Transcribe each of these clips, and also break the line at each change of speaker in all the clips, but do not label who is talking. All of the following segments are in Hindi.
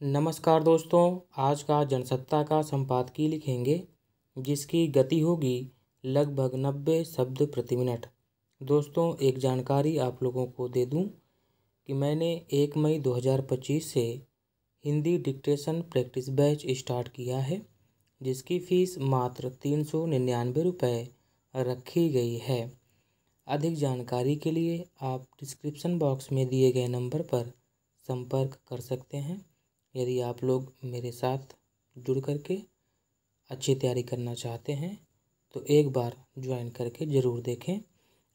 नमस्कार दोस्तों, आज का जनसत्ता का संपादकीय लिखेंगे जिसकी गति होगी लगभग 90 शब्द प्रति मिनट। दोस्तों, एक जानकारी आप लोगों को दे दूं कि मैंने 1 मई 2025 से Hindi dictation practice batch start किया है, जिसकी फ़ीस मात्र 399 रुपये रखी गई है। अधिक जानकारी के लिए आप डिस्क्रिप्शन बॉक्स में दिए गए नंबर पर संपर्क कर सकते हैं। यदि आप लोग मेरे साथ जुड़ करके अच्छी तैयारी करना चाहते हैं तो एक बार ज्वाइन करके ज़रूर देखें।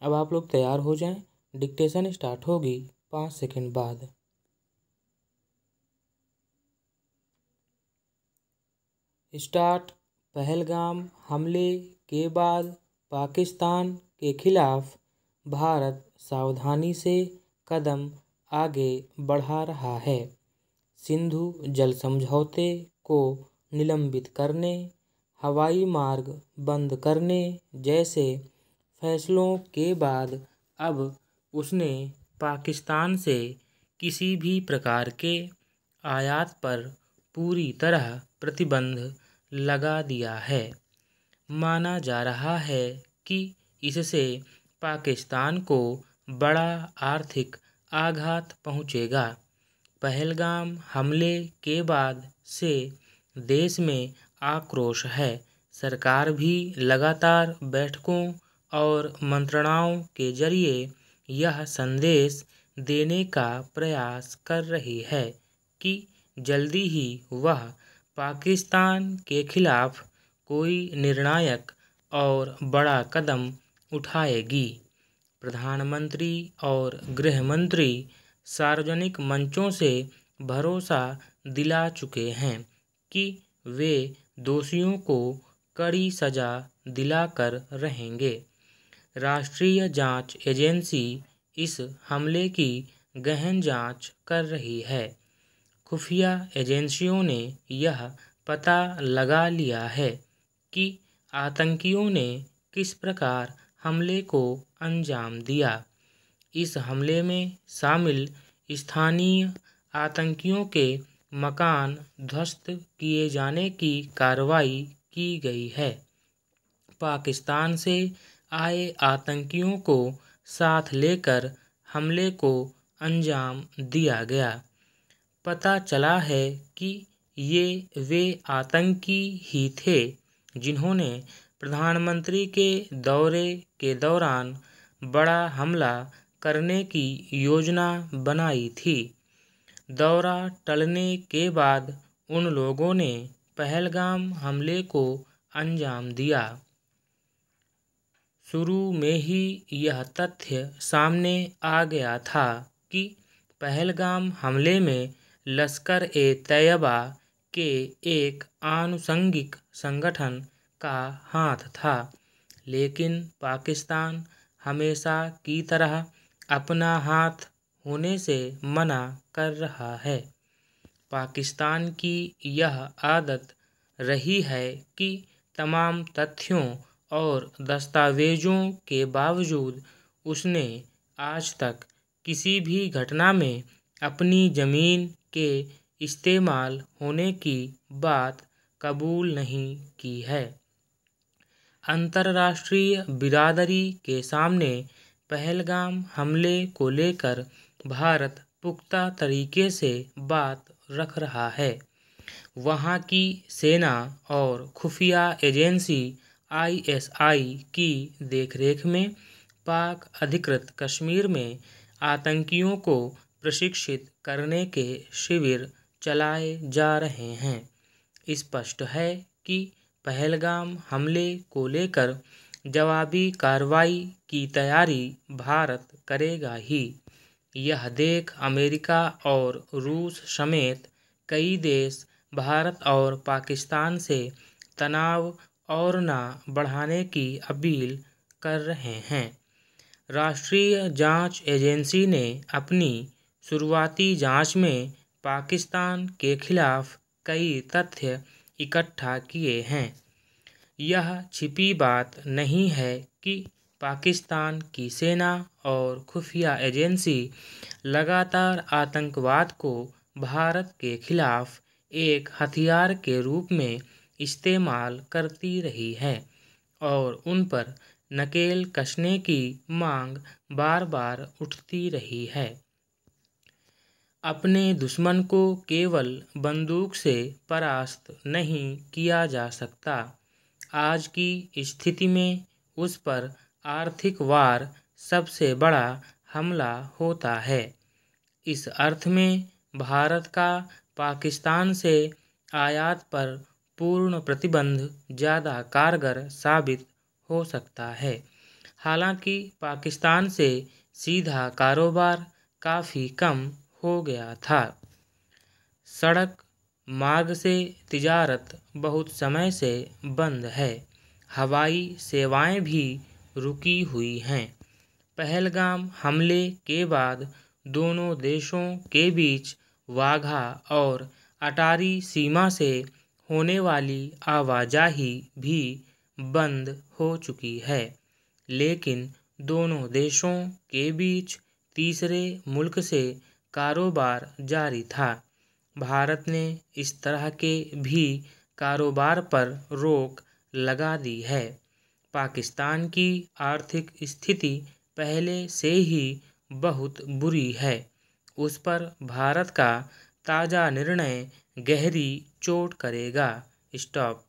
अब आप लोग तैयार हो जाएं, डिक्टेशन स्टार्ट होगी 5 सेकंड बाद। स्टार्ट। पहलगाम हमले के बाद पाकिस्तान के खिलाफ भारत सावधानी से कदम आगे बढ़ा रहा है। सिंधु जल समझौते को निलंबित करने, हवाई मार्ग बंद करने जैसे फैसलों के बाद अब उसने पाकिस्तान से किसी भी प्रकार के आयात पर पूरी तरह प्रतिबंध लगा दिया है। माना जा रहा है कि इससे पाकिस्तान को बड़ा आर्थिक आघात पहुंचेगा। पहलगाम हमले के बाद से देश में आक्रोश है। सरकार भी लगातार बैठकों और मंत्रणाओं के जरिए यह संदेश देने का प्रयास कर रही है कि जल्दी ही वह पाकिस्तान के खिलाफ कोई निर्णायक और बड़ा कदम उठाएगी। प्रधानमंत्री और गृह मंत्री सार्वजनिक मंचों से भरोसा दिला चुके हैं कि वे दोषियों को कड़ी सजा दिलाकर रहेंगे। राष्ट्रीय जांच एजेंसी इस हमले की गहन जांच कर रही है। खुफिया एजेंसियों ने यह पता लगा लिया है कि आतंकियों ने किस प्रकार हमले को अंजाम दिया। इस हमले में शामिल स्थानीय आतंकियों के मकान ध्वस्त किए जाने की कार्रवाई की गई है। पाकिस्तान से आए आतंकियों को साथ लेकर हमले को अंजाम दिया गया। पता चला है कि ये वे आतंकी ही थे जिन्होंने प्रधानमंत्री के दौरे के दौरान बड़ा हमला करने की योजना बनाई थी। दौरा टलने के बाद उन लोगों ने पहलगाम हमले को अंजाम दिया। शुरू में ही यह तथ्य सामने आ गया था कि पहलगाम हमले में लश्कर-ए-तैयबा के एक आनुषंगिक संगठन का हाथ था, लेकिन पाकिस्तान हमेशा की तरह अपना हाथ होने से मना कर रहा है। पाकिस्तान की यह आदत रही है कि तमाम तथ्यों और दस्तावेजों के बावजूद उसने आज तक किसी भी घटना में अपनी ज़मीन के इस्तेमाल होने की बात कबूल नहीं की है। अंतर्राष्ट्रीय बिरादरी के सामने पहलगाम हमले को लेकर भारत पुख्ता तरीके से बात रख रहा है। वहाँ की सेना और खुफिया एजेंसी ISI की देखरेख में पाक अधिकृत कश्मीर में आतंकियों को प्रशिक्षित करने के शिविर चलाए जा रहे हैं। स्पष्ट है कि पहलगाम हमले को लेकर जवाबी कार्रवाई की तैयारी भारत करेगा ही। यह देख अमेरिका और रूस समेत कई देश भारत और पाकिस्तान से तनाव और न बढ़ाने की अपील कर रहे हैं। राष्ट्रीय जांच एजेंसी ने अपनी शुरुआती जांच में पाकिस्तान के खिलाफ कई तथ्य इकट्ठा किए हैं। यह छिपी बात नहीं है कि पाकिस्तान की सेना और खुफिया एजेंसी लगातार आतंकवाद को भारत के खिलाफ एक हथियार के रूप में इस्तेमाल करती रही है और उन पर नकेल कसने की मांग बार बार उठती रही है। अपने दुश्मन को केवल बंदूक से परास्त नहीं किया जा सकता। आज की स्थिति में उस पर आर्थिक वार सबसे बड़ा हमला होता है। इस अर्थ में भारत का पाकिस्तान से आयात पर पूर्ण प्रतिबंध ज़्यादा कारगर साबित हो सकता है। हालांकि पाकिस्तान से सीधा कारोबार काफ़ी कम हो गया था। सड़क मार्ग से तिजारत बहुत समय से बंद है। हवाई सेवाएं भी रुकी हुई हैं। पहलगाम हमले के बाद दोनों देशों के बीच वाघा और अटारी सीमा से होने वाली आवाजाही भी बंद हो चुकी है, लेकिन दोनों देशों के बीच तीसरे मुल्क से कारोबार जारी था। भारत ने इस तरह के भी कारोबार पर रोक लगा दी है। पाकिस्तान की आर्थिक स्थिति पहले से ही बहुत बुरी है। उस पर भारत का ताज़ा निर्णय गहरी चोट करेगा। स्टॉप।